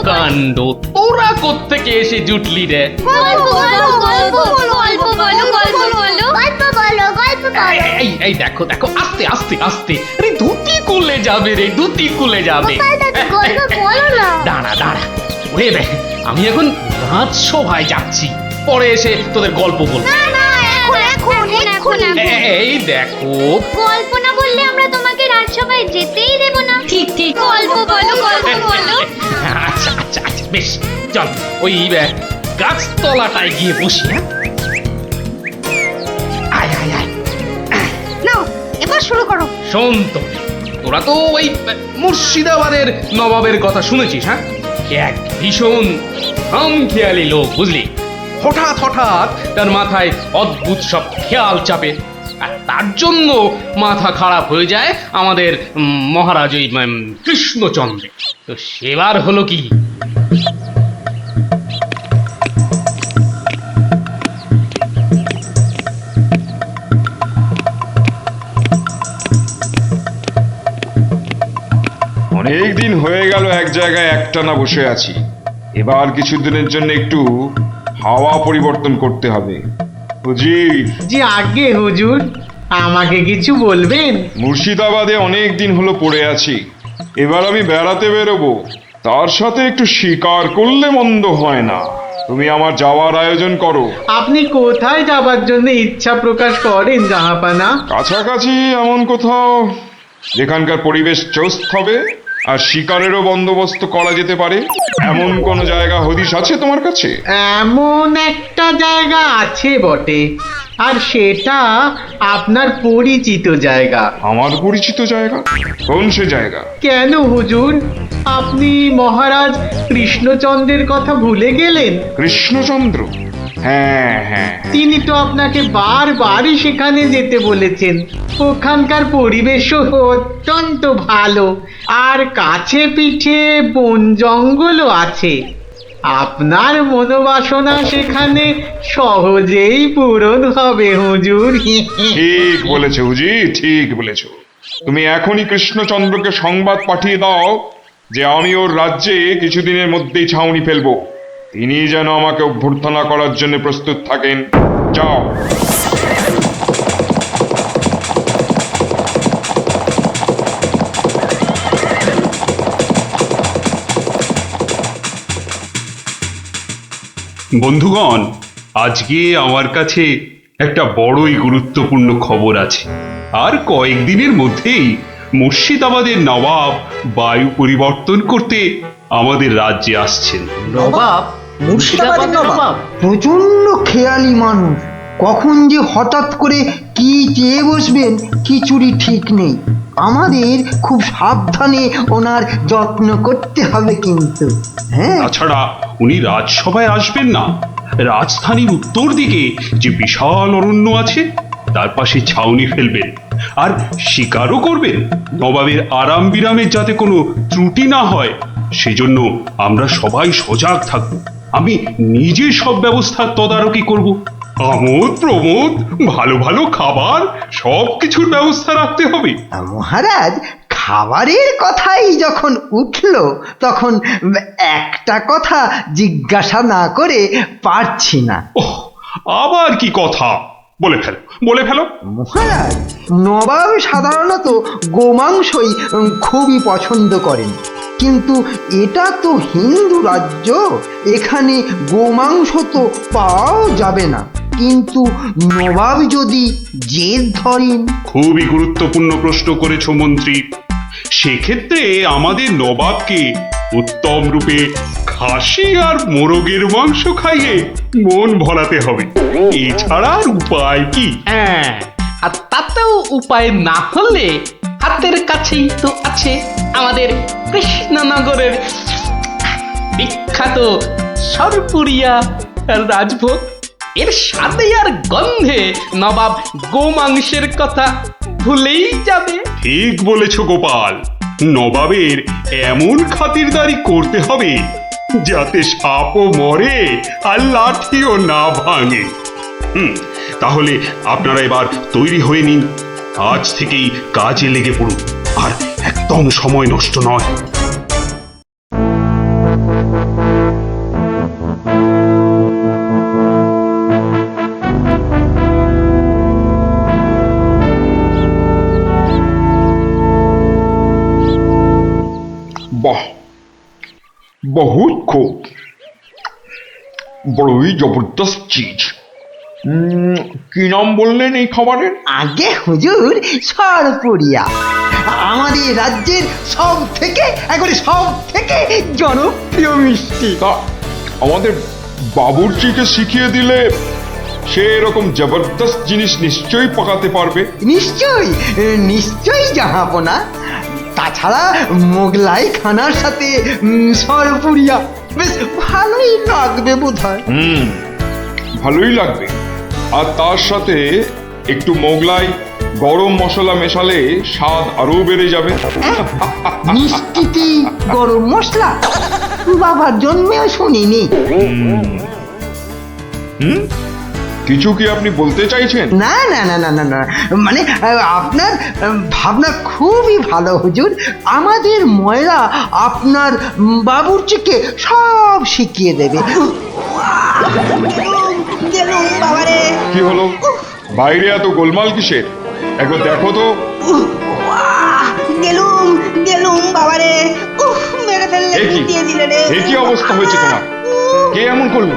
কাণ্ড, তোরা কোত্থেকে এসে জুটলি রে? এই দেখো দেখো, আস্তে আস্তে আস্তে, আরে ধুতি খুলে যাবে রে, ধুতি খুলে যাবে। দাঁড়া দাঁড়া, ওরে রে, আমি এখন রাজসভায় যাচ্ছি, পরে এসে তোদের গল্প বলবো। এই দেখো, গল্প না বললে আমরা তোমাকে রাজসভায় যেতেই দেব না। ঠিক ঠিক, গল্প বলো, গল্প বলো। আচ্ছা আচ্ছা আচ্ছা, বেশ, চল ওই গাছতলাটায় গিয়ে বসি। হ্যাঁ, আয় আয় আয়, নাও এবার শুরু করো। শোন তো, তোরা তো ওই মুর্শিদাবাদের নবাবের কথা শুনেছিস? হ্যাঁ, এক ভীষণ খামখেয়ালি লোক, বুঝলি। হঠাৎ হঠাৎ তার মাথায় অদ্ভুত সব খেয়াল চাপে, আর তার জন্য মাথা খারাপ হয়ে যায় আমাদের মহারাজ ওই কৃষ্ণচন্দ্র। তো সেবার হলো কি, অনেক দিন হয়ে গেল এক জায়গায় একটানা বসে আছি। এবার কিছুদিনের জন্য একটু হাওয়া পরিবর্তন করতে হবে। হুজির, জি আগে হুজুর, আমাকে কিছু বলবেন? মুর্শিদাবাদে অনেক দিন হলো পড়ে আছি, এবার আমি বেড়াতে বেরোবো, তার সাথে একটু শিকার করলে মন্দ হয় না। তুমি আমার যাওয়ার আয়োজন করো। আপনি কোথায় যাবার জন্য ইচ্ছা প্রকাশ করেন জাহাপানা? কাছাকাছি এমন কোথাও যেখানকার পরিবেশ চোস্ত হবে আর শিকারেরও বন্দোবস্ত করা যেতে পারে, এমন কোন জায়গা হদিশ আছে তোমার কাছে? এমন একটা জায়গা আছে বটে, আর সেটা আপনার পরিচিত জায়গা। আমার পরিচিত জায়গা? কোন সে জায়গা? কেন হুজুর, আপনি মহারাজ কৃষ্ণচন্দ্রের কথা ভুলে গেলেন? কৃষ্ণচন্দ্র? হ্যাঁ হ্যাঁ, তিনি তো আপনাকে বারবারই সেখানে যেতে বলেছেন। ওখানকার পরিবেশও অত্যন্ত ভালো, আর কাছে পিঠে বন জঙ্গলও আছে। আপনার মনোবাসনা সেখানে সহজেই পূরণ হবে হুজুর। ঠিক বলেছো হুজি, ঠিক বলেছো। তুমি এখনই কৃষ্ণচন্দ্রকে সংবাদ পাঠিয়ে দাও যে আমি ওর রাজ্যে কিছুদিনের মধ্যেই ছাউনি ফেলবো। তিনি যেন আমাকে অভ্যর্থনা করার জন্য প্রস্তুত থাকেন। যাও। বন্ধুগণ, আজকে আমার কাছে একটা বড়ই গুরুত্বপূর্ণ খবর আছে। আর কয়েকদিনের মধ্যেই মুর্শিদাবাদের নবাব বায়ু পরিবর্তন করতে আমাদের রাজ্যে আসছেন। নবাব? মুর্শিদাবাদের নবাব প্রচন্ড খেয়ালি মানুষ, কখন যে হঠাৎ করে কি চেয়ে বসবেন কিছুরই ঠিক নেই। আমাদের খুব সাবধানে ওনার যত্ন করতে হবে কিন্তু। হ্যাঁ, তাছাড়া উনি রাজসভায় আসবেন না, রাজধানীর উত্তর দিকে যে বিশাল অরণ্য আছে তার পাশে ছাউনি ফেলবেন, আর শিকারও করবেন। নবাবের আরাম বিরামের যাতে কোনো ত্রুটি না হয় সেজন্য আমরা সবাই সজাগ থাকব। আমি নিজে সব ব্যবস্থার তদারকি করব। আমোদ প্রমোদ, ভালো ভালো খাবার, সব কিছুর ব্যবস্থা রাখতে হবে। মহারাজ, খাবারের কথাই যখন উঠলো তখন একটা কথা জিজ্ঞাসা না করে পারছি না। ওহ, আবার কি কথা? বলে ফেলো, বলে ফেলো। মহারাজ, নবাব সাধারণত গোমাংসই খুবই পছন্দ করেন, কিন্তু এটা তো হিন্দু রাজ্য, এখানে গোমাংস তো পাওয়াও যাবে না। কিন্তু নবাব যদি জেদ ধরেন। খুবই গুরুত্বপূর্ণ প্রশ্ন করেছো মন্ত্রী। সেক্ষেত্রে আমাদের নবাবকে উত্তম রূপে খাসি আর মোরগের মাংস খাইয়ে মন ভরাতে হবে। এছাড়া আর উপায় কি? হ্যাঁ, আর তাতেও উপায় না হলে হাতের কাছেই তো আছে আমাদের কৃষ্ণনগরের বিখ্যাত সরপুরিয়া রাজভোগ। এর স্বাদে আর গন্ধে নবাব গোমাংসের কথা ভুলেই যাবে। ঠিক বলেছো গোপাল, নবাবের এমন খাতিরদারি করতে হবে যাতে সাপও মরে আর লাঠিও না ভাঙে। তাহলে আপনারা এবার তৈরি হয়ে নিন, আজ থেকেই কাজে লেগে পড়ুন, আর একদম সময় নষ্ট নয়। বহুত খুব বড়ই জবরদস্ত চিজ। কি নাম বললেন এই খাবারের? আগে হুজুর সরপুরিয়া, আমাদের রাজ্যের সব থেকে জনপ্রিয় মিষ্টি। তা আমাদের বাবুর্চিকে শিখিয়ে দিলে সে এরকম জবরদস্ত জিনিস নিশ্চয়ই পাকাতে পারবে। নিশ্চয়ই জাহাপনা। তাছাড়া মোগলাই খানার সাথে সরপুরিয়া বেশ ভালোই লাগবে বোধহয়। ভালোই লাগবে। আর তার সাথে একটু মোগলাই গরম মশলা মেশালে স্বাদ আরো বেড়ে যাবে। মিষ্টিতে গরম মশলা বাবার জন্মেও শুনিনি। কিছু কি আপনি বলতে চাইছেন? না না না না না না, মানে আপনার ভাবনা খুবই ভালো হুজুর। আমাদের ময়রা আপনার বাবুর্চিকে সব শিখিয়ে দেবে। কি হলো, বাইরে এত গোলমাল কিসের? একবার দেখো তো। গেলুম বাবারে, উফ মেরে ফেললে, এ কি? দিয়ে দিলে রে। এ কি অবস্থা হয়েছে তোমার? কে এমন করলো?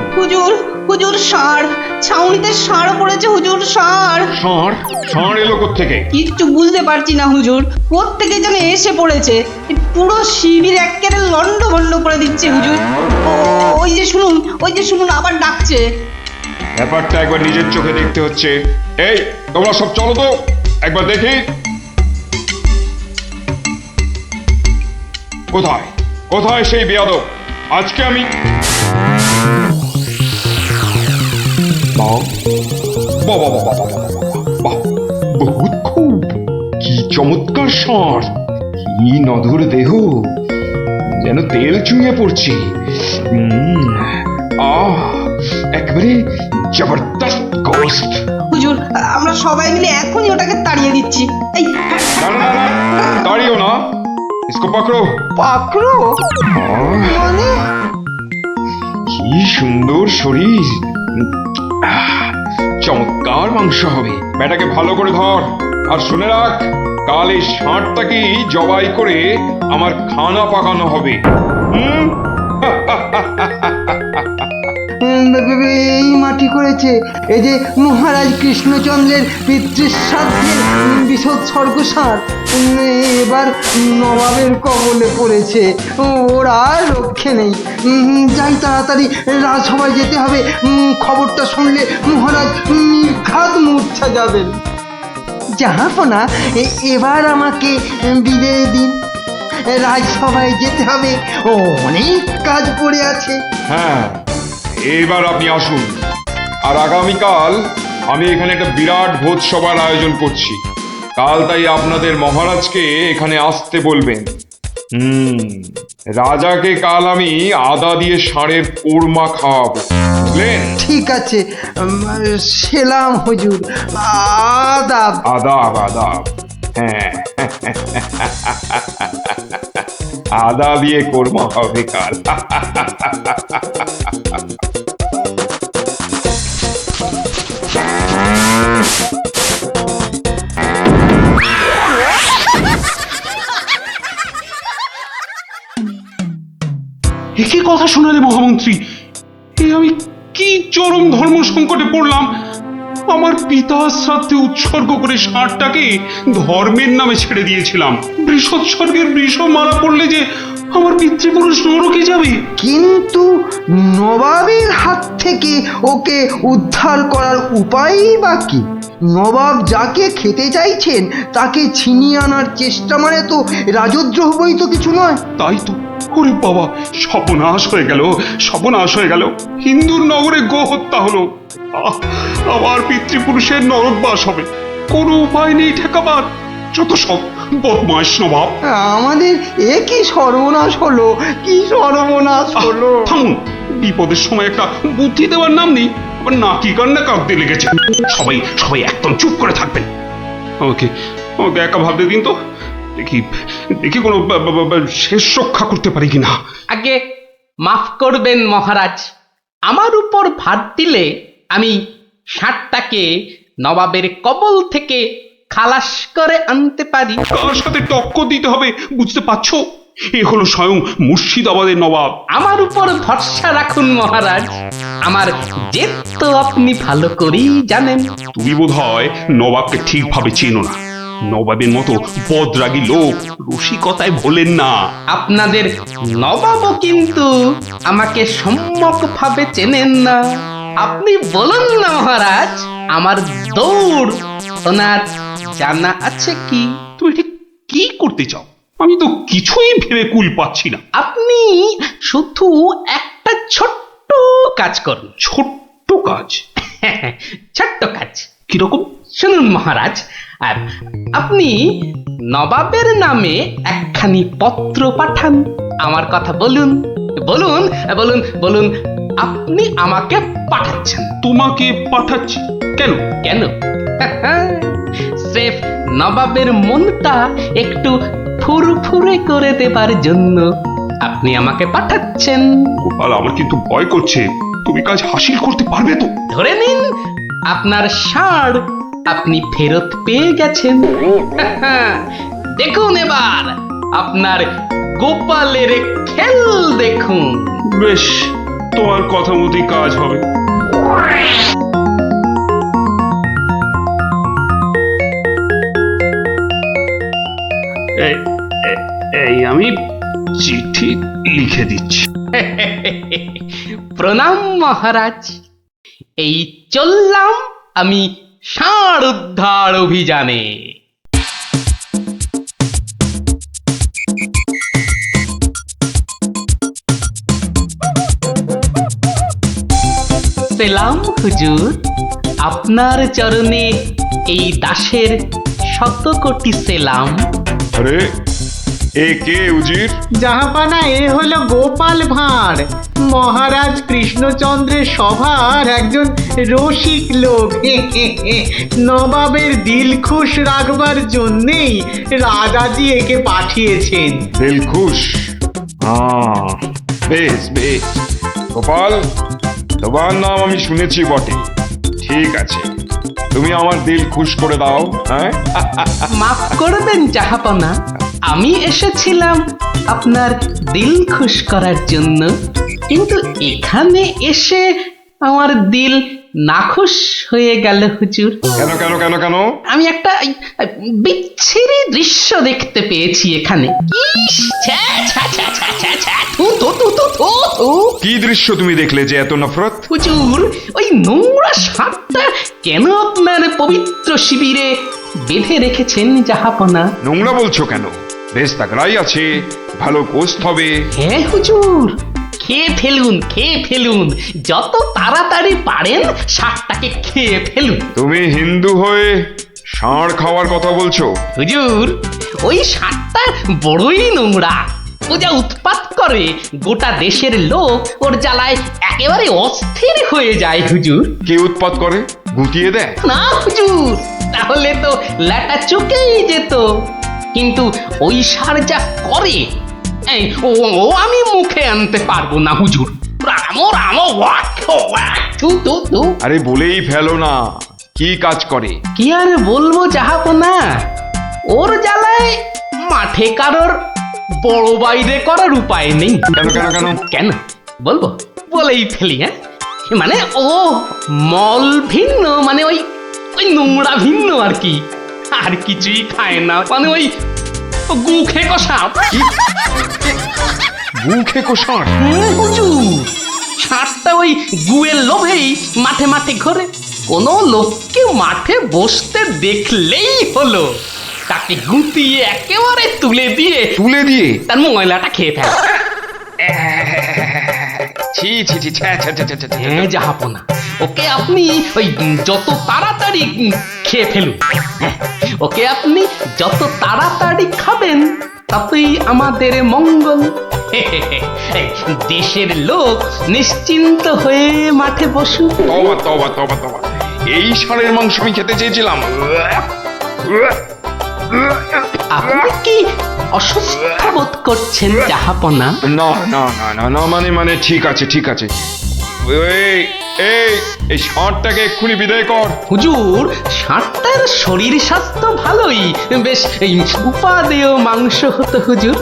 হুজুর ষাঁড়, ছাউনিতে ষাঁড় পড়েছে হুজুর, ষাঁড়। ষাঁড়? ষাঁড় এলো কোত্থেকে? কিচ্ছু বুঝতে পারছি না হুজুর, কোত্থেকে যেন এসে পড়েছে। পুরো শিবির একেবারে লন্ডভন্ড করে দিচ্ছে হুজুর। ওই যে শুনুন আবার ডাকছে। ব্যাপারটা একবার নিজের চোখে দেখতে হচ্ছে। এই তোমরা সব চলো তো, একবার দেখি। কোথায় কোথায় সেই বেয়াদব? আজকে আমি বহুত খুব, কি চমৎকার ষাঁড়, কি নধুর দেহ, যেন তেল চুইয়ে পড়ছে। একেবারে জবরদস্ত গোস্ত। হুজুর আমরা সবাই মিলে এখনই ওটাকে তাড়িয়ে দিচ্ছি। এই না না না, দাঁড়িও না, ইসকো পাকড়ো। পাকড়ো মানে? কি সুন্দর শরীর, চমৎকার মাংস হবে। ব্যাটাকে ভালো করে ধর, আর শুনে রাখ, কাল এই ষাঁড়টাকেই জবাই করে আমার খানা পাকানো হবে। এই মাটি করেছে, এই যে মহারাজ কৃষ্ণচন্দ্রের পিতৃশ্রাদ্ধের বিশোৎসর্গসার এবার নবাবের কবলে পড়েছে। ওর আর রক্ষে নেই। যাই তাড়াতাড়ি রাজসভায় যেতে হবে। খবরটা শুনলে মহারাজ নির্ঘাত মূর্ছা যাবেন। জাহাপনা, এবার আমাকে বিদায় দিন। রাজসভায় যেতে হবে, অনেক কাজ পড়ে আছে। হ্যাঁ, এবার আপনি আসুন। আর আগামীকাল আমি এখানে একটা বিরাট ভোজ সভার আয়োজন করছি। কাল তাই আপনাদের মহারাজকে এখানে আসতে বলবেন। রাজাকে কাল আমি আদা দিয়ে ষাঁড়ের কোরমা খাওয়াবো, বুঝলেন? ঠিক আছে, সেলাম হুজুর। আদাব। আদাব আদাব। হ্যাঁ, আদা দিয়ে কোরমা হবে কাল। একই কথা শোনালে মহামন্ত্রী, এ আমি কি চরম ধর্ম সংকটে পড়লাম। আমার পিতা শ্রাদ্ধে উৎসর্গ করে ষাঁড়টাকে ধর্মের নামে ছেড়ে দিয়েছিলাম। বৃষোৎসর্গের বৃষ মারা পড়লে যে আমার পিতৃপুরুষ নরকে যাবে। কিন্তু নবাবের হাত থেকে ওকে উদ্ধার করার উপায়ই বা কি? নবাব যাকে খেতে চাইছেন তাকে ছিনিয়ে আনার চেষ্টা মানে তো রাজদ্রোহ বই তো কিছু নয়। তাই তো, ওরে বাবা, সর্বনাশ হয়ে গেল, সর্বনাশ হয়ে গেল। হিন্দুর নগরে গো হত্যা হলো। আমার পিতৃপুরুষের নরকবাস হবে, কোনো উপায় নেই ঠেকাবার। যত সব বদমাশ নবাব। আমাদের এ কি সর্বনাশ হলো, কি সর্বনাশ হলো! থামুন, বিপদের সময় একটা বুদ্ধি দেওয়ার নাম নেই, আবার নাকি কান্না কাঁদতে লেগেছে। সবাই সবাই একদম চুপ করে থাকবেন। আমাকে আমাকে একা ভাবতে দিন তো, দেখি দেখি কোনো শেষ রক্ষা করতে পারি কিনা। আগে মাফ করবেন মহারাজ, আমার উপর ভার দিলে আমি ষাঁড়টাকে নবাবের কবল থেকে খালাস করে আনতে পারি। কার সাথে টক্কর দিতে হবে বুঝতে পারছো? এ হলো স্বয়ং মুর্শিদাবাদের নবাব। আমার উপর ভরসা রাখুন মহারাজ, আমার জেদ তো আপনি ভালো করেই জানেন। তুমি বোধহয় নবাবকে ঠিকভাবে চেনো না। নবাবের মতো বদরাগী লোক রসিকতায় ভোলেন না। আপনাদের নবাবও কিন্তু আমাকে সম্যকভাবে চেনেন না। আপনি বলুন না মহারাজ, আমার দৌড় ওনার জানা আছে কি? তুমি ঠিক কি করতে চাও? আমি তো কিছুই ভেবে কুল পাচ্ছি না। আপনি শুধু একটা ছোট্ট কাজ করুন। ছোট্ট কাজ? ছোট্ট কাজ কিরকম? শুনুন মহারাজ, আর আপনি নবাবের নামে একখানি পত্র পাঠান। আমার কথা বলুন বলুন বলুন বলুন, আপনি আমাকে পাঠাচ্ছেন। তোমাকে পাঠাচ্ছি? কেন? কেন? স্রেফ নবাবের মনটা একটু ফুরফুরে করে দেবার জন্য আপনি আমাকে পাঠাচ্ছেন। গোপাল, আমার কিন্তু ভয় করছে। তুমি কাজ হাসিল করতে পারবে তো? ধরে নিন আপনার ষাঁড় আপনি ফেরত পেয়ে গেছেন। দেখুন এবার আপনার গোপালের খেল দেখুন। বেশ, তোমার কথা মতোই কাজ হবে। এই আমি চিঠি লিখে দিচ্ছি। প্রণাম মহারাজ, এই চললাম আমি ষাঁড় উদ্ধার অভিযানে। সেলাম হুজুর, আপনার চরণে এই দাসের শত কোটি সেলাম। আরে এ কে উজির? জাহাপানা, এ হলো গোপাল ভাঁড়, মহারাজ কৃষ্ণচন্দ্রের সভার একজন রসিক লোক। নবাবের দিল খুশ রাখবার জন্যেই রাজাজি একে পাঠিয়েছেন। দিলখুশ? বেশ বেশ। গোপাল, তোমার নাম আমি শুনেছি বটে। ঠিক আছে, তুমি আমার দিল খুশ করে দাও। হ্যাঁ, মাফ করবেন জাহাপনা, আমি এসেছিলাম আপনার দিল খুশ করার জন্য, কিন্তু এখানে এসে আমার দিল নাখুশ হয়ে গেল হুজুর। কেন কেন কেন কেন? আমি একটা বিচ্ছিরি দৃশ্য দেখতে পেয়েছি এখানে। ইস, ছ্যা, ছ্যা, ছ্যা, ছ্যা, ছ্যা, ছ্যা, থু, থু, থু, থু, থু, থু। কি দৃশ্য তুমি দেখলে যে এত নফরত? হুজুর, ওই নোংরা সাপটা কেন আপনার পবিত্র শিবিরে বেঁধে রেখেছেন জাহাপনা? নোংরা বলছো কেন? বেশ তাগড়াই আছে, ভালো গোস্ত হবে। হ্যাঁ হুজুর, খেয়ে ফেলুন, খেয়ে ফেলুন, যত তাড়াতাড়ি পারেন সাপটাকে খেয়ে ফেলুন। তুমি হিন্দু হয়ে ষাঁড় খাওয়ার কথা বলছো? হুজুর, ওই সাপটা বড়ই নোংরা। ও যা উৎপাত করে, গোটা দেশের লোক ওর জ্বালায় একেবারে অস্থির হয়ে যায় হুজুর। কে উৎপাত করে? গুটিয়ে দেয়? না হুজুর, তাহলে তো ল্যাটা চুকেই যেত। কিন্তু ওই সার যা করে, এই, ও আমি মুখে আনতে পারবো না হুজুর। রামো রামো ওয়াক ওয়াক, থু থু থু। আরে বলেই ফেলো না, কি কাজ করে? কি আর বলবো জাহাপনা, ওর জ্বালায় মাঠে কারোর বড় বাইরে করার উপায় নেই। কেন কেন কেন? কেন বলবো? বলেই ফেলি। হ্যাঁ, মানে ও মল ভিন্ন, মানে ওই ওই নোংরা ভিন্ন আর কি, আর কিছুই খায় না। মানে ওই গু খেকো সাপ। গু খেকো ষাঁড়? হুজুর, সাপটা ওই গুয়ের লোভেই মাঠে মাঠে ঘোরে। কোনো লোককে মাঠে বসতে দেখলেই হলো তাকে গুটিয়ে একেবারে তুলে দিয়ে তুলে দিয়ে? তার ময়লাটা খেয়ে ফেলে। ছি ছি ছি, ছ্যা, ছ্যা, ছ্যা, ছ্যা, ছ্যা, ছ্যা। হ্যাঁ জাহাপনা, ওকে আপনি ওই যত তাড়াতাড়ি খেয়ে ফেলুন। হ্যাঁ, ওকে আপনি যত তাড়াতাড়ি খাবেন ততই আমাদের মঙ্গল। এই, দেশের লোক নিশ্চিন্ত হয়ে মাঠে বসুক। তবা তবা তবা তবা, এই ষাঁড়ের মাংস আমি খেতে চেয়েছিলাম। আপনি কি অসুস্থ বোধ করছেন জাহাপনা? না না না না না, মানে ঠিক আছে ঠিক আছে। এই এই এই ষাঁড়টাকে এক্ষুনি বিদায় কর। হুজুর, ষাঁড়টার শরীর স্বাস্থ্য ভালোই, বেশ এই উপাদেয় মাংস হতো হুজুর।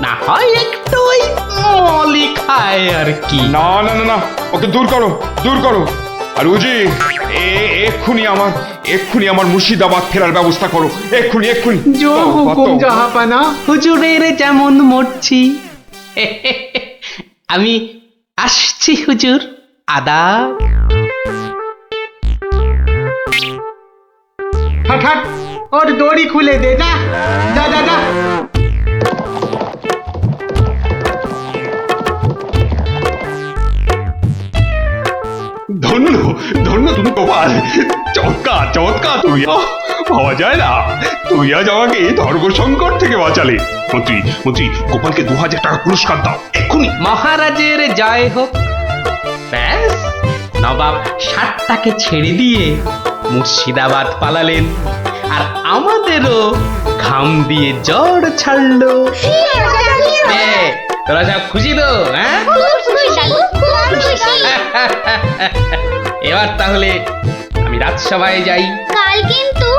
না হয় একটু ওই মলি খায় আর কি। না না না না, ওকে দূর করো, দূর করো। আর উজি, এক্ষুনি আমার মুর্শিদাবাদ ফেরার ব্যবস্থা করো, এক্ষুনি এক্ষুনি। জো হুকুম জাহাপানা, হুজুরের যেমন মর্জি। আমি আসছি হুজুর, আদাব। হাট হাট, ওর দড়ি খুলে দে, যা যা যা যা। ধন্য ধন্য তুমি গোপাল, চমৎকার চমৎকার তুমি। ভাবা যায় না তুই আজ আমাকে ধর্ম সংকট থেকে বাঁচালে। মন্ত্রী মন্ত্রী, গোপালকে 2000 টাকা পুরস্কার দাও এক্ষুনি। মহারাজের জয় হোক। ব্যাস, নবাব ষাটটাকে ছেড়ে দিয়ে মুর্শিদাবাদ পালালেন, আর আমাদেরও ঘাম দিয়ে জ্বর ছাড়লো। তোরা সব খুশি তো? হ্যাঁ, এবার তাহলে আমি রাজসভায় যাই। কাল কিন্তু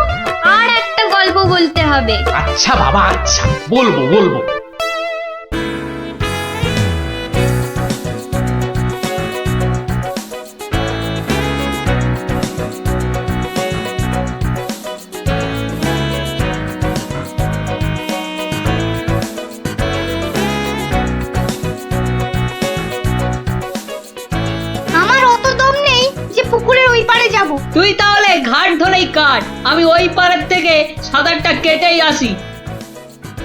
আর একটা গল্প বলতে হবে। আচ্ছা বাবা, আচ্ছা, বলবো বলবো। আমার অত দম নেই যে পুকুরের ওই পারে যাব। তুই তাহলে ঘাট ধরেই কাট, আমি ওই পাড়ের থেকে সাঁতারটা কেটেই আসি।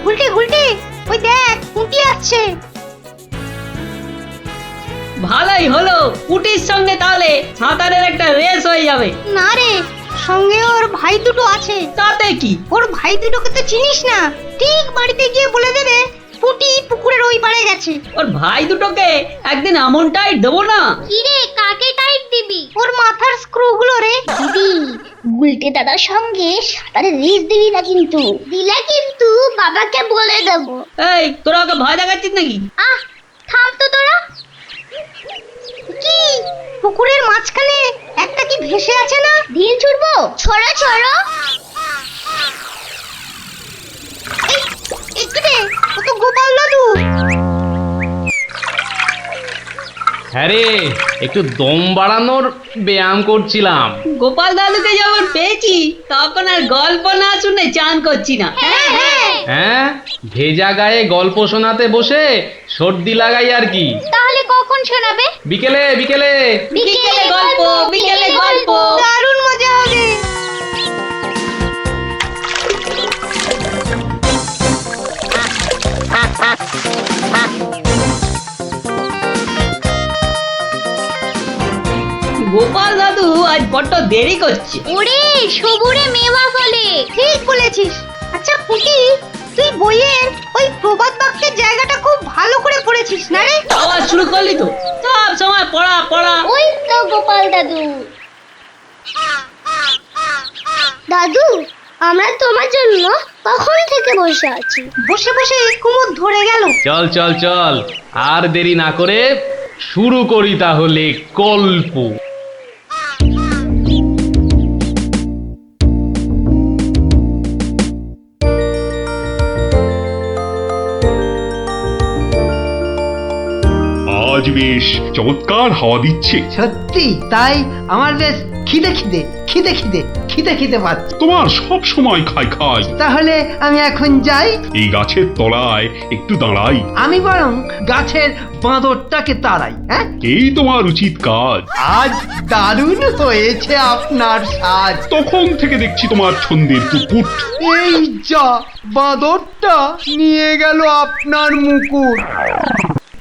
গুলটে গুলটে, ওই দেখ পুঁটি আসছে। ভালোই হলো, পুটির সঙ্গে তাহলে সাঁতারের একটা রেস হয়ে যাবে। না রে, সঙ্গে ওর ভাই দুটো আছে। তাতে কি? ওর ভাই দুটোকে তো চিনিস না, ঠিক বাড়িতে গিয়ে বলে দেবে পুঁটি পুকুরের ওই পারে গেছে। ওর ভাই দুটোকে একদিন এমন টাইট দেবো না। কি রে, কাকে টাইট দিবি? ওর মাথার স্ক্রু গুলো রে। দিদি, গুলটে দাদার সঙ্গে সাঁতারে রেস দিবি না কিন্তু। দিলে কিন্তু বাবাকে বলে দেবো। এই, তোরা ওকে ভয় দেখাচ্ছিস নাকি? আহ, থাম তো তোরা। কি পুকুরের মাঝখানে একটা কি ভেসে আছে না? ঢিল ছুড়বো? ছড়ো ছড়ো। একটু দে, ও তো গোপাল দাদু। হ্যাঁ রে, একটু দম বাড়ানোর ব্যায়াম করছিলাম। গোপাল দাদুকে যখন পেয়েছি তখন আর গল্প না শুনে চান করছি না। হ্যাঁ হ্যাঁ। হ্যাঁ, ভেজা গায়ে গল্প শোনাতে বসে সর্দি লাগাই আর কি। তাহলে কখন শোনাবে? বিকেলে বিকেলে। বিকেলে গল্প, বিকেলে গল্প। দারুণ মজা হবে। গোপাল দাদু আজ বড্ড দেরি করছে। ওরে, সবুরে মেওয়া ফলে। ঠিক বলেছিস। আচ্ছা পুটি, তুই বইয়ের ওই প্রবাদ বাক্যের জায়গাটা খুব ভালো করে পড়েছিস না রে? আবার শুরু করলি তো, সব সময় পড়া পড়া। ওই তো গোপাল দাদু। দাদু, আমরা তোমার জন্য কখন থেকে বসে আছি। বসে বসে কুমোদ ধরে গেল। চল চল চল, আর দেরি না করে শুরু করি তাহলে গল্প। আজ বেশ চমৎকার হাওয়া দিচ্ছে। সত্যি তাই, আমার বেশ খিদে খিদে খিদে খিদে খিদে খিদে পাচ্ছে। তোমার সব সময় খাই খাই। তাহলে আমি এখন যাই। এই গাছের তলায় একটু দাঁড়াই। আমি বরং গাছের বাঁদরটাকে তাড়াই। হ্যাঁ, এই তোমার উচিত কাজ। আজ দারুণ হয়েছে আপনার সাজ। তখন থেকে দেখছি তোমার ছন্দের পুকুট। এই যা, বাঁদরটা নিয়ে গেল আপনার মুকুট।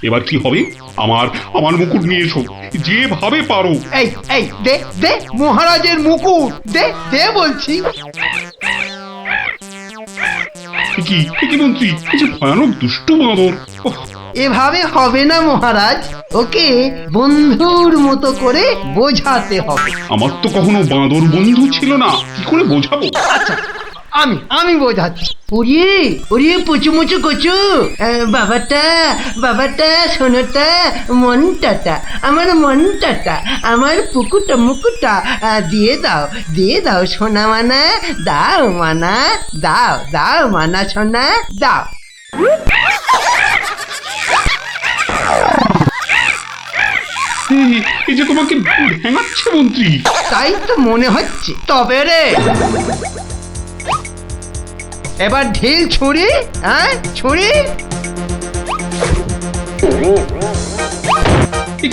এবার কি হবে? আমার আমার মুকুট নিয়ে এসো, যেভাবে পারো। এই এই দে দে মহারাজের মুকুট, দে দে বলছি। কি কি মন্ত্রী, এই যে ভয়ানক দুষ্ট বাঁদর। ওহ, এভাবে হবে না মহারাজ, ওকে বন্ধুর মতো করে বোঝাতে হবে। আমার তো কখনো বাঁদর বন্ধু ছিল না, কি করে বোঝাবো? আচ্ছা, আমি বোঝাচ্ছি। ওরে ওরে পুচু মুচু কচু, বাবাটা বাবাটা, সোনাটা, মনটাটা, আমার মনটাটা, আমার পুকুটা মুকুটা দিয়ে দাও সোনা মানা, দাও মানা, দাও দাও মানা সোনা, দাও। এই যে তোমাকে ভেঙাচ্ছে মন্ত্রী। তাই তো মনে হচ্ছে। তবে রে এবার ঢিল ছুরি, হ্যাঁ ছুরি। এ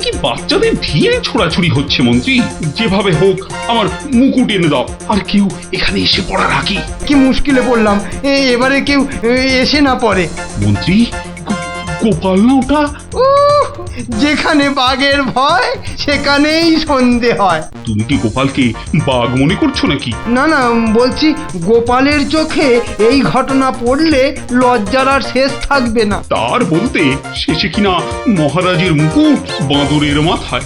কি বাচ্চাদের ঢিল ছোড়াছুড়ি হচ্ছে মন্ত্রী? যেভাবে হোক আমার মুকুট এনে দাও, আর কেউ এখানে এসে পড়ার আগে। কি মুশকিলে পড়লাম, এবারে কেউ এসে না পড়ে। মন্ত্রী, গোপাল না ওটা? উহ, যেখানে বাঘের ভয় সেখানেই সন্ধে হয়। তুমি কি গোপালকে বাঘ মনে করছো নাকি? না না, বলছি গোপালের চোখে এই ঘটনা পড়লে লজ্জার আর শেষ থাকবে না। তার বলতে শেষে কিনা মহারাজের মুকুট বাঁদরের মাথায়।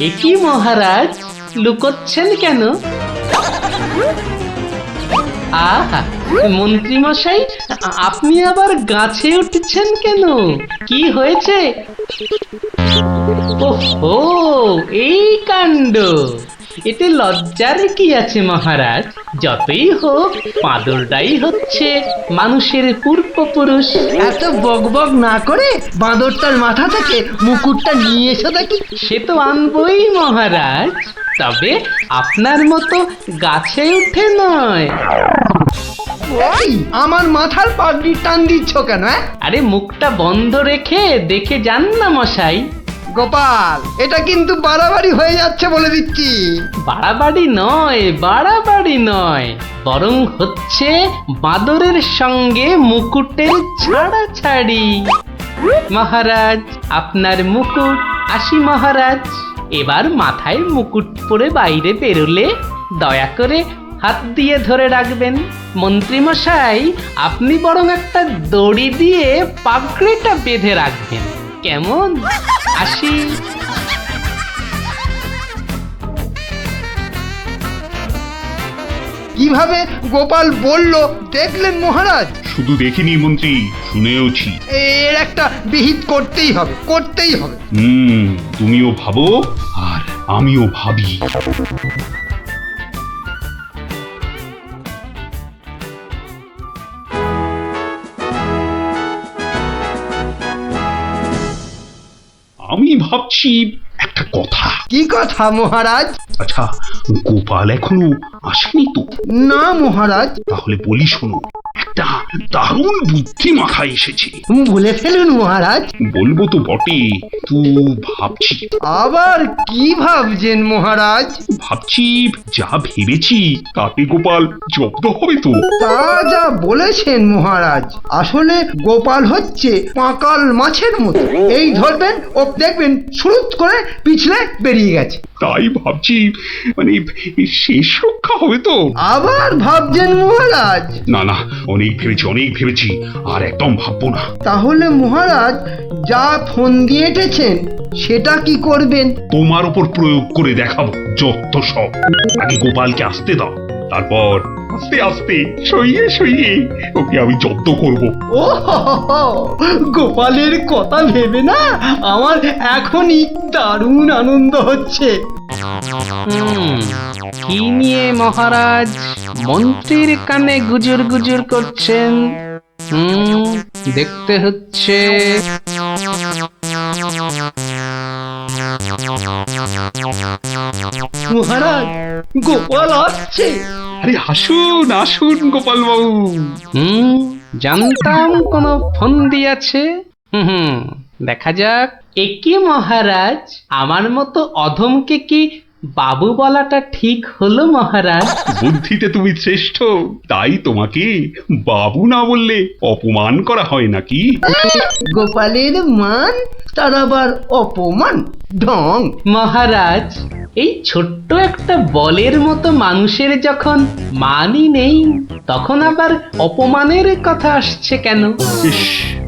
একই মহারাজ, লুকোচ্ছেন কেন? আহা, মন্ত্রী মশাই, আপনি আবার গাছে উঠছেন কেন? কি হয়েছে? ওহো, এই কাণ্ড! এতে লজ্জার কি আছে মহারাজ? যতই হোক বাঁদরটাই হচ্ছে মানুষের পূর্বপুরুষ। এত বকবক না করে বাঁদরটার মাথা থেকে মুকুটটা নিয়ে এসো দেখি। সে তো আনবই মহারাজ, তবে আপনার মতো গাছে উঠে নয়। ওই আমার মাথার পাগড়ি টান দিচ্ছ কেন? আরে মুখটা বন্ধ রেখে দেখে যান না মশাই। গোপাল, এটা কিন্তু বাড়াবাড়ি হয়ে যাচ্ছে বলে দিচ্ছি। বাড়াবাড়ি নয়, বাড়াবাড়ি নয়, বরং হচ্ছে বাঁদরের সঙ্গে মুকুটের ছাড়াছাড়ি। মহারাজ, আপনার মুকুট। আসি মহারাজ, এবার মাথায় মুকুট পরে বাইরে বেরোলে দয়া করে হাত দিয়ে ধরে রাখবেন। মন্ত্রী মশাই, আপনি বরং একটা দড়ি দিয়ে পাগড়িটা বেঁধে রাখবেন, কেমন? আসি। কিভাবে গোপাল বলল দেখলেন মহারাজ? শুধু দেখিনি মন্ত্রী, শুনেওছি। এর একটা বিহিত করতেই হবে, করতেই হবে। তুমিও ভাবো আর আমিও ভাবি। আমি ভাবছি একটা কথা। কি কথা মহারাজ? আচ্ছা, গোপাল এখনো আসেনি তো? না মহারাজ। তাহলে বলি শোনো, একটা দারুণ বুদ্ধি মাথায় এসেছে। বলে ফেলুন মহারাজ। বলবো তো বটে, তো ভাবছি। আবার কি ভাবছেন মহারাজ? ভাবছি যা ভেবেছি তাতে গোপাল জব্দ হবে তো? তা যা বলেছেন মহারাজ, আসলে গোপাল হচ্ছে পাঁকাল মাছের মতো। এই ধরবেন ও দেখবেন সুরুত করে পিছলে বেরিয়ে গেছে। তাই ভাবছি, মানে শেষ রক্ষা হবে তো? আবার ভাবছেন মহারাজ? না না, অনেক ভেবেছি, আর একদম ভাববো না। তাহলে মহারাজ যা ফোন দিয়ে এঁটেছেন সেটা কি করবেন? তোমার উপর প্রয়োগ করে দেখাবো যত সব। আগে গোপালকে আসতে দাও, তারপর আস্তে আস্তে সইয়ে ওকে আমি জব্দ করব। ও হো হো হো, গোপালের কথা ভেবে না আমার এখনই দারুণ আনন্দ হচ্ছে। কি নিয়ে মহারাজ মন্ত্রীর কানে গুজুর গুজুর করছেন? দেখতে হচ্ছে। মহারাজ, গোপাল আসছে। আরে আসুন গোপাল বাবু। জানতাম কোনো ফোন দিয়েছে। দেখা যাক। একি মহারাজ, আমার মতো অধমকে কি বাবু বলাটা ঠিক হলো মহারাজ? বুদ্ধিতে তুমি শ্রেষ্ঠ, তাই তোমাকে বাবু না বললে অপমান করা হয় নাকি? গোপালের মান তার আবার অপমান, ঢং। মহারাজ, এই ছোট্ট একটা বলের মতো মানুষের যখন মানই নেই, তখন আবার অপমানের কথা আসছে কেন? ইস,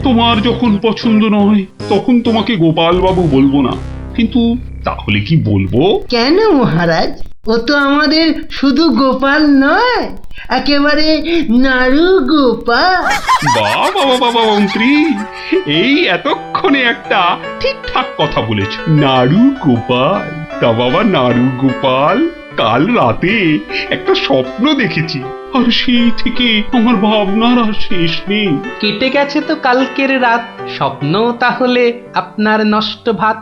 তোমার যখন পছন্দ নয় তখন তোমাকে গোপাল বাবু বলবো না, কিন্তু তাহলে কি বলবো? কেন মহারাজ? ও তো আমাদের শুধু গোপাল নয়, একেবারে নাড়ু গোপাল। বাবা বাবা বাবা মন্ত্রী, এই এতক্ষণে একটা ঠিকঠাক কথা বলেছ। নাড়ু গোপাল, তা বাবা নাড়ু গোপাল, কাল রাতে একটা স্বপ্ন দেখেছি, আর সেই থেকে আমার ভাবনার আর শেষ নেই। কেটে গেছে তো কালকের রাত, স্বপ্ন তাহলে আপনার নষ্ট ভাত।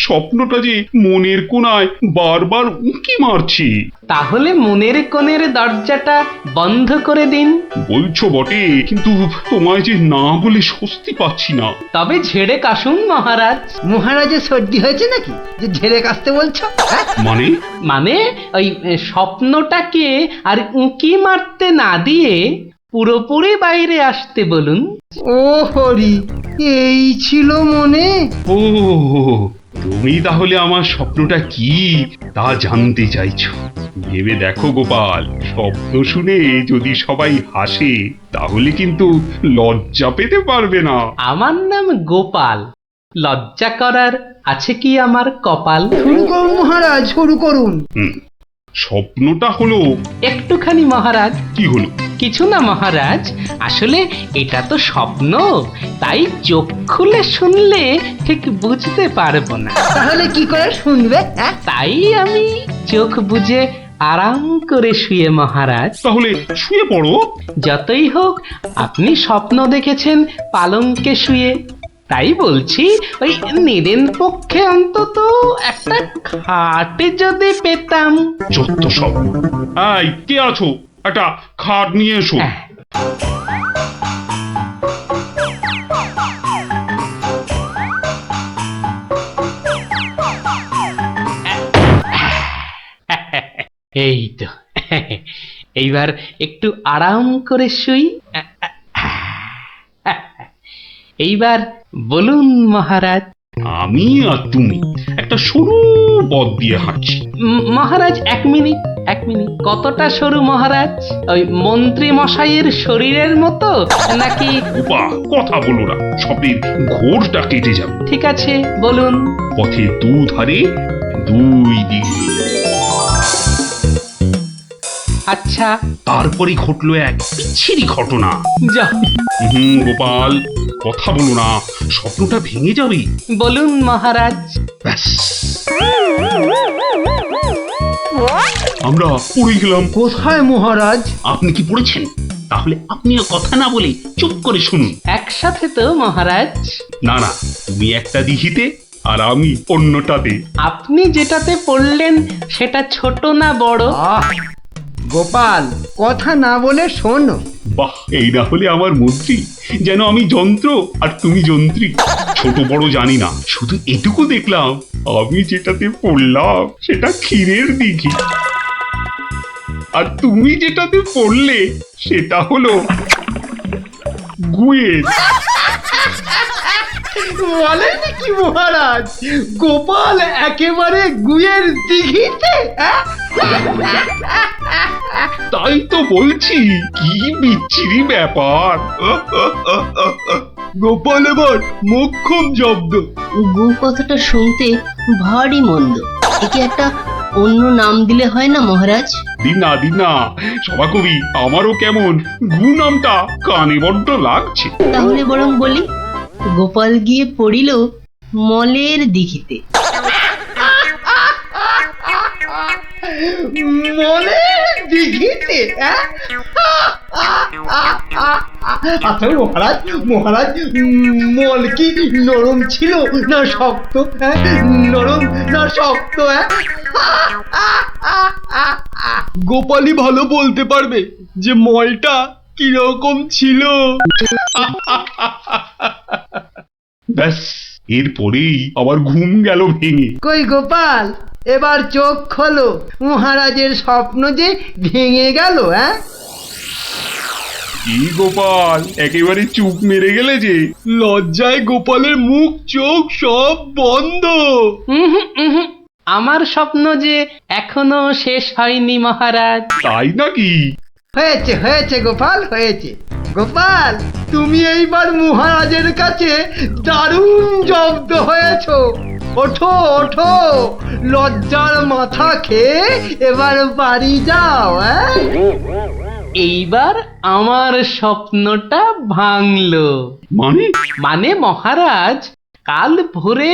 স্বপ্নটা যে মনের কোণায় বারবার উঁকি মারছি। তাহলে মনের কোণের দরজাটা বন্ধ করে দিন। বলছো বটে, কিন্তু তোমায় যে না বলে স্বস্তি পাচ্ছি না। তবে ঝেড়ে কাশুন মহারাজ। মহারাজের সর্দি হয়েছে নাকি যে ঝেড়ে কাশতে বলছো? হ্যাঁ? মানে ওই স্বপ্নটাকে আর উঁকি মারতে না দিয়ে পুরোপুরি বাইরে আসতে বলুন। ও হরি, এই ছিল মনে। ও, তুমি তাহলে আমার স্বপ্নটা কি তা জানতে চাইছো? ভেবে দেখো গোপাল, স্বপ্ন শুনে যদি সবাই হাসে তাহলে কিন্তু লজ্জা পেতে পারবে না। আমার নাম গোপাল, লজ্জা করার আছে কি আমার কপাল? শুরু করুন মহারাজ, শুরু করুন। স্বপ্নটা হলো একটুখানি মহারাজ। কি হলো? কিছু না মহারাজ, আসলে এটা তো স্বপ্ন, তাই চোখ খুলে শুনলে ঠিক বুঝতে পারবো না। তাহলে কি করে শুনবে? হ্যাঁ? তাই আমি চোখ বুজে আরাম করে শুয়ে মহারাজ। তাহলে শুয়ে পড়ো। যতই হোক আপনি স্বপ্ন দেখেছেন পালঙ্কে শুয়ে, তাই বলছি ওই নিদেন পক্ষে অন্তত একটা খাটে যদি পেতাম। যত সব। এই, কে আছো? একটা খাট নিয়ে এসো। এই তো, এইবার একটু আরাম করে শুই। এইবার বলুন মহারাজ। আমি আর তুমি একটা সরু পথ দিয়ে হাঁটছি। মহারাজ এক মিনিট, কতটা সরু মহারাজ? ওই মন্ত্রী মশাইয়ের শরীরের মতো নাকি? উপা, কথা বলো না, স্বপ্নের ঘোরটা কেটে যাবে। ঠিক আছে, বলুন। পথে দুধারে দুই দিকে। আচ্ছা, তারপরে ঘটলো এক বিচ্ছিরি ঘটনা। যা গোপাল, কথা বলো না, স্বপ্নটা ভেঙে যাবে। বলুন মহারাজ। ব্যাস, আমরা পড়ে গেলাম। কোথায় মহারাজ? আপনি কি পড়েছেন? তাহলে আপনিও কথা না বলে চুপ করে শুনুন। একসাথে তো মহারাজ? না না, তুমি একটা দিঘিতে আর আমি অন্যটাতে। আপনি যেটাতে পড়লেন সেটা ছোট না বড়? গোপাল, কথা না বলে শোনো। বাহ, এই না হলে আমার মন্ত্রী, যেন আমি যন্ত্র আর তুমি যন্ত্রী। ছোট বড় জানি না, শুধু এটুকু দেখলাম, আমি যেটাতে পড়লাম সেটা ক্ষীরের দিঘি, আর তুমি যেটাতে পড়লে সেটা হলো গুয়ের। বলেন কি মহারাজ, গোপাল একেবারে গুয়ের দিঘিতে? তাই তো বলছি, কি বিচ্ছিরি ব্যাপার। গোপাল এবার মোক্ষম জব্দ। গু কথাটা শুনতে ভারী মন্দ, একে একটা অন্য নাম দিলে হয় না মহারাজ? দিন না সভাকবি, আমারও কেমন গু নামটা কানে বড্ড লাগছে। তাহলে বরং বলি, গোপাল গিয়ে পড়িল মলের দিঘিতে। মলের দিঘিতে? আচ্ছা মহারাজ, মল কি নরম ছিল না শক্ত? নরম না শক্ত? গোপালই ভালো বলতে পারবে যে মলটা কিরকম ছিল। ব্যাস, এরপরেই আবার ঘুম গেল ভেঙে। কই গোপাল, এবার চোখ খোলো, মহারাজের স্বপ্ন যে ভেঙে গেল। কি গোপাল, একেবারে চুপ মেরে গেলে যে? লজ্জায় গোপালের মুখ চোখ সব বন্ধ। আমার স্বপ্ন যে এখনো শেষ হয়নি মহারাজ। তাই নাকি? হয়েছে গোপাল, হয়েছে। গোপাল, তুমি এইবার মহারাজের কাছে দারুণ জব্দ হয়েছো। ওঠো ওঠো, লজ্জার মাথা খেয়ে এবার বাড়ি যাও। এইবার আমার স্বপ্নটা ভাঙলো। মানে মানে মহারাজ, কাল ভোরে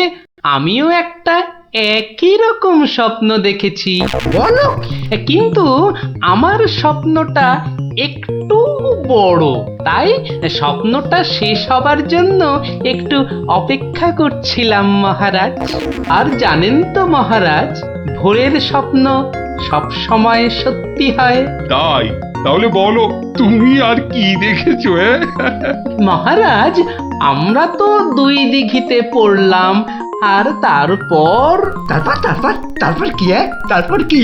আমিও একটা একই রকম স্বপ্ন দেখেছি। বলো কিন্তু আমার স্বপ্নটা একটু বড়, তাই স্বপ্নটা শেষ হবার জন্য একটু অপেক্ষা করছিলাম মহারাজ। আর জানেন তো মহারাজ, ভোরের স্বপ্ন সব সময় সত্যি হয়। তাই? তাহলে বলো তুমি আর কি দেখেছো? মহারাজ, আমরা তো দুই দিঘিতে পড়লাম, আর তারপর তারপর তারপর তারপর কি? তারপর কি?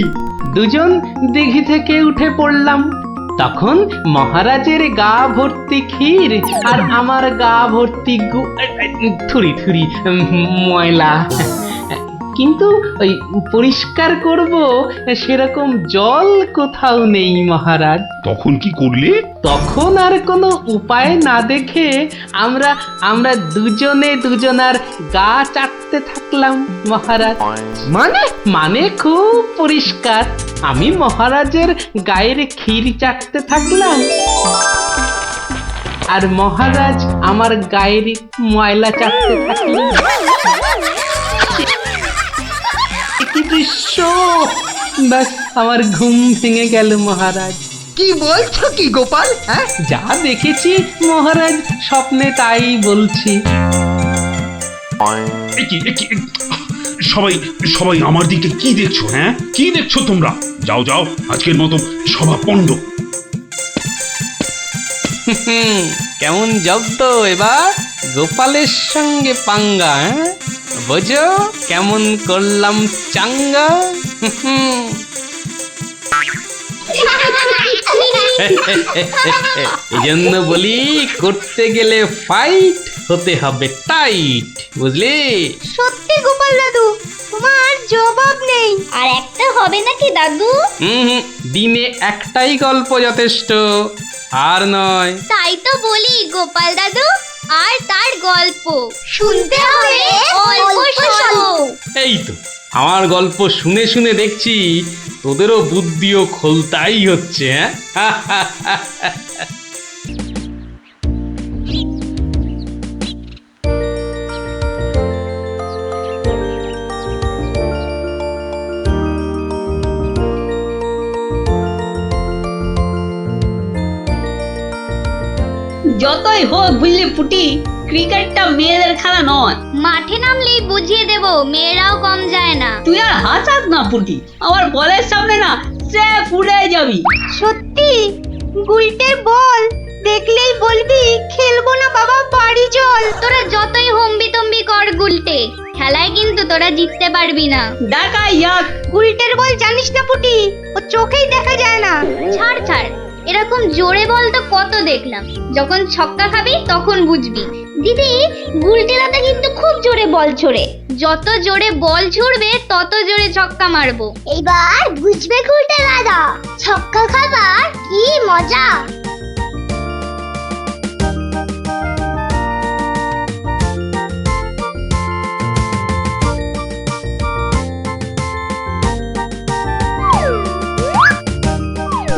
দুজন দিঘি থেকে উঠে পড়লাম। তখন মহারাজের গা ভর্তি ক্ষীর আর আমার গা ভর্তি থুরি থুরি ময়লা। কিন্তু ওই পরিষ্কার করব সেরকম জল কোথাও নেই মহারাজ। তখন কি করলে? তখন আর কোনো উপায় না দেখে আমরা আমরা দুজনে দুজনার গা চাটতে থাকলাম মহারাজ। মানে মানে খুব পরিষ্কার। আমি মহারাজের গায়ের ক্ষীর চাটতে থাকলাম, আর মহারাজ আমার গায়ের ময়লা চাটতে থাকলেন। কি দৃশ্য! ব্যাস আমার ঘুম ভেঙে গেল মহারাজ। কি বলছো কি গোপাল? যা দেখেছি মহারাজ, স্বপ্নে তাই বলছি। সবাই সবাই আমার দিকে কি দেখছো? কি দেখছো তোমরা? যাও যাও, আজকের মতো সভা পণ্ড। কেমন জব্দ এবার গোপালের সঙ্গে পাঙ্গা? বোঝো কেমন করলাম চাঙ্গা? এই জন্য বলি, করতে গেলে ফাইট হতে হবে টাইট, বুঝলি? সত্যি গোপাল দাদু, তোমার জবাব নেই। আর একটা হবে নাকি দাদু? দিনে একটাই গল্প যথেষ্ট, আর নয়। তাই তো বলি গোপাল দাদু, আর তার গল্প শুনতে হবে অল্প স্বল্প। এই তো আমার গল্প শুনে শুনে দেখছি তোদেরও বুদ্ধিও খোলতাই হচ্ছে। যতই হোক বুঝলি পুটি, ক্রিকেটটা মেয়েদের খেলা নয়। মাঠে নামলেই বুঝিয়ে দেব, মেয়েরাও কম যায় না। তুই আর হাসাস না পুটি, আমার বলের সামনে না সে উড়ে যাবি। সত্যি? গুলটের বল দেখলেই বলবি খেলবো না বাবা, বাড়ি চল। তোরা যতই হম্বি তম্বি কর গুলটে, খেলায় কিন্তু তোরা জিততে পারবি না। দেখা ইয়াক। গুলটের বল জানিস না পুটি, ও চোখেই দেখা যায় না। ছাড় ছাড়, এরকম জোরে বল তো কত দেখলাম। যখন ছক্কা খাবি তখন বুঝবি। দিদি, গুলটে দাদা কিন্তু খুব জোরে বল ছোড়ে। যত জোরে বল ছুড়বে তত জোরে ছক্কা মারবো। এইবার বুঝবে গুলটে দাদা, ছক্কা খাবার কি মজা।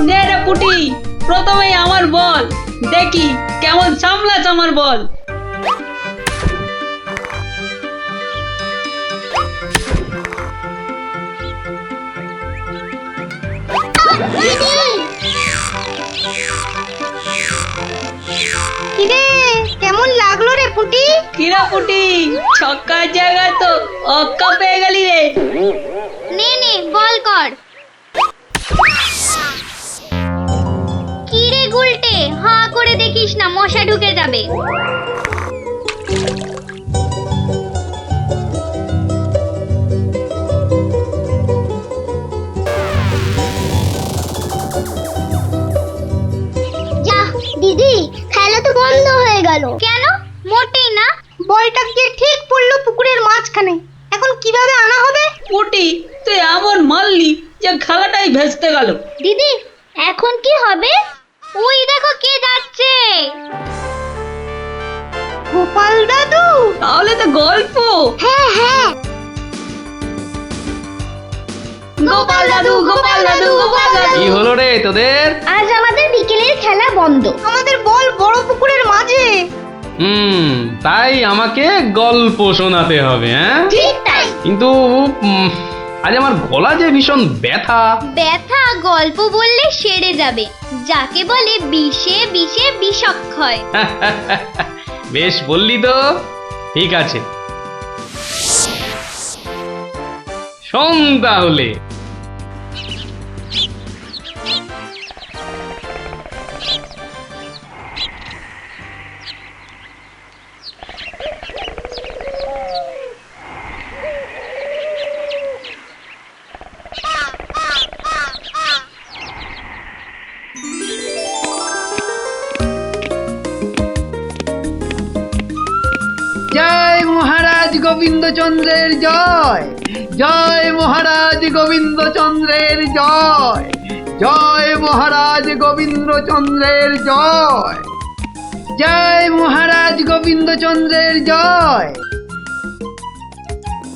নে রে পুটি, প্রথমেই আমার বল, দেখি কেমন সামলাস আমার বল। কিরে, কেমন লাগলো রে পুটি? কিরা পুটি, ছক্কার জায়গায় তো অক্কা পেয়ে গেলি রে। নে নে বল কর। কিরে গুলটে, হাঁ করে দেখিস না, মশা ঢুকে যাবে। যা দিদি, খেলা তো বন্ধ হয়ে গেল। কেন? মোটেই না, বলটা গিয়ে ঠিক পড়লো পুকুরের মাঝখানে। এখন কিভাবে আনা হবে? পুটি, তুই এমন মারলি যে খেলাটাই ভেস্তে গেল। দিদি, এখন কি হবে? ওই দেখো কে যাচ্ছে। গোপাল দাদু। তাহলে তো গল্প। হ্যাঁ হ্যাঁ, গোপাল দাদু গোপাল দাদু গোপাল দাদু। কি হলো রে তোদের? আজ আমাদের বিকেলের খেলা বন্ধ। আমাদের বল বড় পুকুরের মাঝে। তাই আমাকে গল্প শোনাতে হবে, হ্যাঁ? ঠিক তাই। কিন্তু আজ আমার গলা যে ভীষণ ব্যথা। ব্যথা গল্প বললে সেরে যাবে, যাকে বলে বিষে বিষে বিষক্ষয়। বেশ বললি তো, ঠিক আছে, শোন তাহলে। জয় মহারাজ গোবিন্দচন্দ্রের জয়, জয় মহারাজ গোবিন্দচন্দ্রের জয়, জয় মহারাজ গোবিন্দচন্দ্রের জয়, জয় মহারাজ গোবিন্দচন্দ্রের জয়।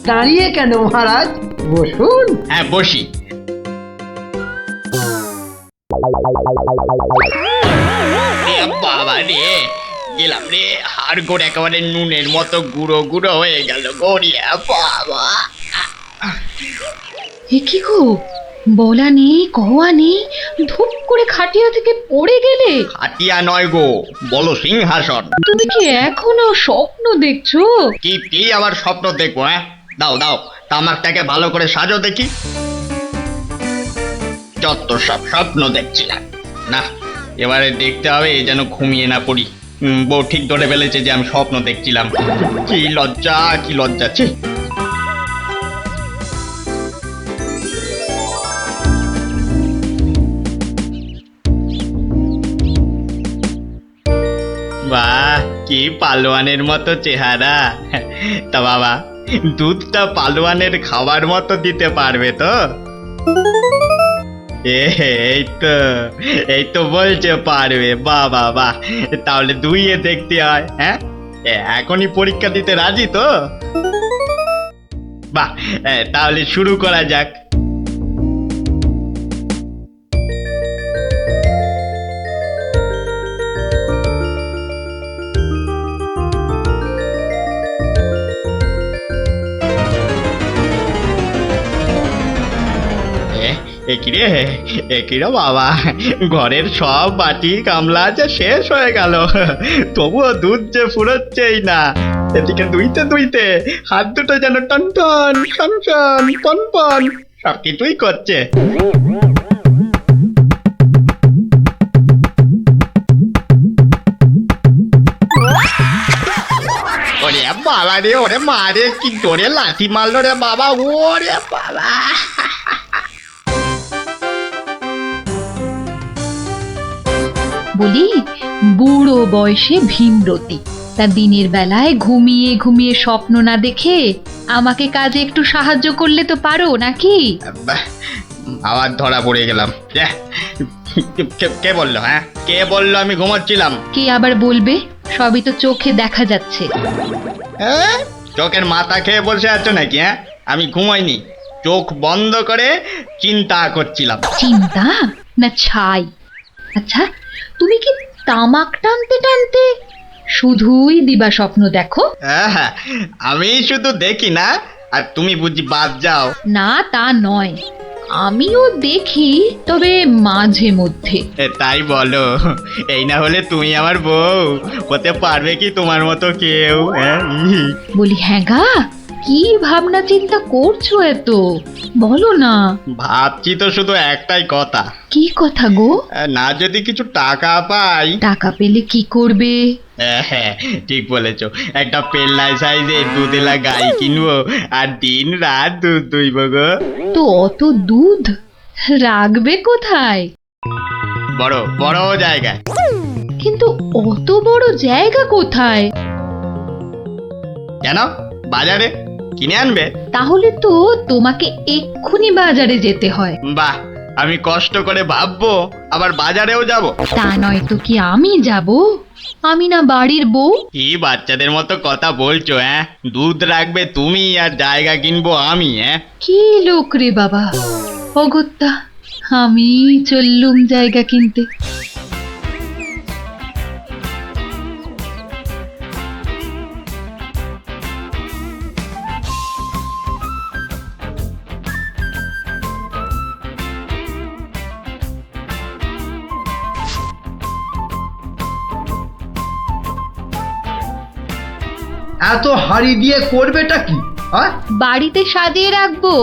দাঁড়িয়ে কেন মহারাজ, বসুন। হ্যাঁ বসি। বাবা রে, গেলাম রে, হাড় গোড় একেবারে নুনের মতো গুঁড়ো গুঁড়ো হয়ে গেল গড়িয়া বাবা। এ কি গো, বলা নেই কওয়া নেই, ধূপ করে খাটিয়া থেকে পড়ে গেলে। হাতিয়া নয় গো, বলো সিংহাসন। তুমি কি এখনো স্বপ্ন দেখছো? কি আবার স্বপ্ন দেখবো? হ্যাঁ দাও দাও, তামাকটাকে ভালো করে সাজো দেখি। যত সব স্বপ্ন দেখছিলাম, না এবারে দেখতে হবে যেন ঘুমিয়ে না পড়ি। বউ ঠিক ধরে ফেলেছে যে আমি স্বপ্ন দেখছিলাম। কি লজ্জা, কি লজ্জা। ছি। বাহ, কি পালোয়ানের মতো চেহারা। তা বাবা, দুধটা পালোয়ানের খাবার মতো দিতে পারবে তো? এই তো বলছে পারবে। বাহ বাহ বাহ, তাহলে দুইয়ে দেখতে হয়। হ্যাঁ, এখনই পরীক্ষা দিতে রাজি তো? বাহ, তাহলে শুরু করা যাক। একিরে বাবা, ঘরের সব বাটি গামলা যে শেষ হয়ে গেল, তবুও দুধ যে ফুরোচ্ছেই না। এদিকে দুইতে দুইতে হাত দুটো যেন টন টন টন টন পন পন সব কিছুই করছে। ওরে বাবা রে, ওরে মা রে, কি জোরে লাথি মারলো রে বাবা, ওরে বাবা। বলি, বুড়ো বয়সে ভীমরতি, তা দিনের বেলায় ঘুমিয়ে ঘুমিয়ে স্বপ্ন না দেখে আমাকে কাজে একটু সাহায্য করলে তো পারো নাকি? আবার ধরা পড়ে গেলাম। কে বললো? হ্যাঁ, কে বললো আমি ঘুমাচ্ছিলাম? কে আবার বলবে? সবই তো চোখে দেখা যাচ্ছে। চোখের মাথা খেয়ে বসে আছো নাকি? হ্যাঁ, আমি ঘুমাইনি, চোখ বন্ধ করে চিন্তা করছিলাম। চিন্তা না ছাই? আচ্ছা, তুমি কি তামাক টানতে টানতে শুধুই দিবা স্বপ্ন দেখো? হ্যাঁ, আমি শুধু দেখি না, আর তুমি বুঝি বাদ যাও? না তা নয়, আমিও দেখি, তবে মাঝে মধ্যে। তাই বলো? এই না হলে তুমি আমার বউ হতে পারবে কি তোমার মতো কেউ? বলি হ্যাঁ গা, কি ভাবনা চিন্তা করছো এত, বলো না। ভাবছি তো শুধু একটাই কথা। কি কথা গো? না যদি কিছু টাকা পাই। টাকা পেলে কি করবে? হ্যাঁ ঠিক বলেছো, একটা পেল্লাই সাইজে দুধেলা গাই কিনবো আর দিন রাত দুধ দুইব গো। তো অত দুধ রাখবে কোথায়? বড় বড় জায়গায়। কিন্তু অত বড় জায়গা কোথায়? কেন, বাজারে কিনে আনবে? তাহলে তো তোমাকে এক্ষুনি বাজারে যেতে হয়। বাহ, আমি কষ্ট করে ভাববো আবার বাজারেও যাব? তা নয় তো কি আমি যাব? আমি না বাড়ির বউ? কি বাচ্চাদের মতো কথা বলছো? হ্যাঁ, দুধ রাখবে তুমি আর জায়গা কিনবো আমি? হ্যাঁ, কি লোক রে বাবা, অগত্যা আমি চললুম জায়গা কিনতে। এত হাড়ি দিয়ে করবেটা কি? বাড়িতে সাজিয়ে রাখবো।